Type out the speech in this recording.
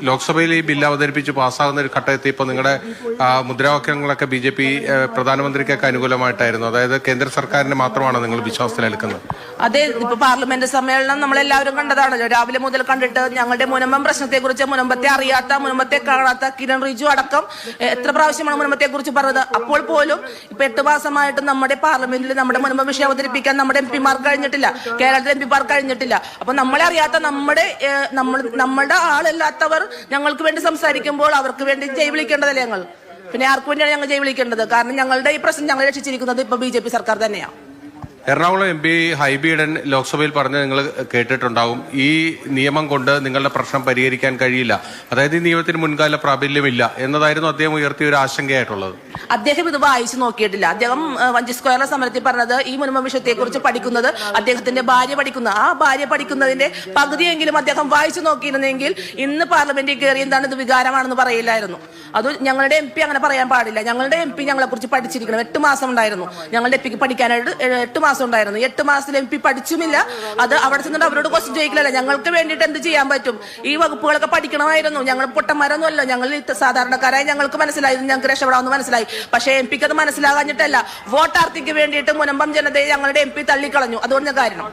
ലോക്സഭയിൽ ഈ ബില്ല് അവതരിപ്പിച്ച് പാസ്സാകുന്ന ഒരു ഘട്ടമെത്തിയപ്പോൾ നിങ്ങളുടെ മുദ്രാവാക്യങ്ങളൊക്കെ BJP പ്രധാനമന്ത്രിക്കൊക്കെ അനുകൂലമായിട്ടായിരുന്നു. അതായത് കേന്ദ്ര സർക്കാരിന് മാത്രമാണ് നിങ്ങൾ വിശ്വാസത്തിലെടുക്കുന്നത്. അതെ, ഇപ്പൊ പാർലമെന്റ് സമ്മേളനം നമ്മളെല്ലാവരും കണ്ടതാണല്ലോ. രാവിലെ മുതൽ കണ്ടിട്ട് ഞങ്ങളുടെ മുനമ്പം പ്രശ്നത്തെ കുറിച്ച് മുനമ്പത്തെ അറിയാത്ത, മുനമ്പത്തെ കാണാത്ത കിരൺ റിജു അടക്കം എത്ര പ്രാവശ്യമാണ് മുനമ്പത്തെ കുറിച്ച് പറഞ്ഞത്. അപ്പോൾ പോലും ഇപ്പൊ 8 മാസമായിട്ട് നമ്മുടെ പാർലമെന്റിൽ നമ്മുടെ മുനമ്പം വിഷയം അവതരിപ്പിക്കാൻ നമ്മുടെ MP-മാർ കഴിഞ്ഞിട്ടില്ല, കേരളത്തിലെ MP-മാർ കഴിഞ്ഞിട്ടില്ല. അപ്പൊ നമ്മളെ അറിയാത്ത നമ്മുടെ ആളല്ലാത്തവർ ഞങ്ങൾക്ക് വേണ്ടി സംസാരിക്കുമ്പോൾ അവർക്ക് വേണ്ടി ജയ് വിളിക്കേണ്ടതല്ലേ ഞങ്ങൾ? പിന്നെ ആർക്കു വേണ്ടിയാണ് ഞങ്ങൾ ജയ് വിളിക്കേണ്ടത്? കാരണം ഞങ്ങളുടെ ഈ പ്രശ്നം ഞങ്ങൾ രക്ഷിച്ചിരിക്കുന്നത് ഇപ്പൊ BJP സർക്കാർ തന്നെയാണ്. എറണാകുളം MP ഹൈബി ഈഡൻ ലോക്സഭയിൽ പറഞ്ഞ് നിങ്ങൾ കേട്ടിട്ടുണ്ടാകും, ഈ നിയമം കൊണ്ട് നിങ്ങളുടെ പ്രശ്നം പരിഹരിക്കാൻ കഴിയില്ല, അതായത് ഈ നിയമത്തിന് മുൻകാല പ്രാബല്യമില്ല എന്നതായിരുന്നു അദ്ദേഹം ഉയർത്തിയ ഒരു ആശങ്കയായിട്ടുള്ളത്. അദ്ദേഹം ഇത് വായിച്ചു നോക്കിയിട്ടില്ല. അദ്ദേഹം വഞ്ചി സ്ക്വയറിലെ സമരത്തിൽ പറഞ്ഞത് ഈ മുൻപ് വിഷയത്തെ കുറിച്ച് പഠിക്കുന്നത് അദ്ദേഹത്തിന്റെ ഭാര്യ പഠിക്കുന്ന ആ ഭാര്യ പഠിക്കുന്നതിന്റെ പകുതിയെങ്കിലും അദ്ദേഹം വായിച്ചു നോക്കിയിരുന്നെങ്കിൽ ഇന്ന് പാർലമെന്റിൽ കയറി എന്താണ് ഇത് വികാരമാണെന്ന് പറയില്ലായിരുന്നു. അത് ഞങ്ങളുടെ MP അങ്ങനെ പറയാൻ പാടില്ല. ഞങ്ങളുടെ MP ഞങ്ങളെ കുറിച്ച് പഠിച്ചിരിക്കണം. 8 മാസം ഉണ്ടായിരുന്നു ഞങ്ങളുടെ MP പഠിക്കാനായിട്ട്. 8 മാസം ഉണ്ടായിരുന്നു. 8 മാസത്തിൽ MP പഠിച്ചുമില്ല. അത് അവിടെ ചെന്നിട്ട് അവരോട് ക്വസ്റ്റ്യൻ ചോദിക്കില്ല. ഞങ്ങൾക്ക് വേണ്ടിയിട്ട് എന്ത് ചെയ്യാൻ പറ്റും? ഈ വകുപ്പുകളൊക്കെ പഠിക്കണമായിരുന്നു. ഞങ്ങൾ പൊട്ടന്മാരൊന്നും അല്ല. ഞങ്ങൾ സാധാരണക്കാരായി ഞങ്ങൾക്ക് മനസ്സിലായി, ഞങ്ങൾക്ക് രക്ഷപ്പെടാമെന്ന് മനസ്സിലായി. പക്ഷേ MP-ക്ക് അത് മനസ്സിലാകാഞ്ഞിട്ടല്ല, വോട്ടാർത്ഥിക്ക് വേണ്ടിയിട്ട് മുനമ്പം ജനതയെ ഞങ്ങളുടെ MP തള്ളിക്കളഞ്ഞു. അതുകൊണ്ട് കാരണം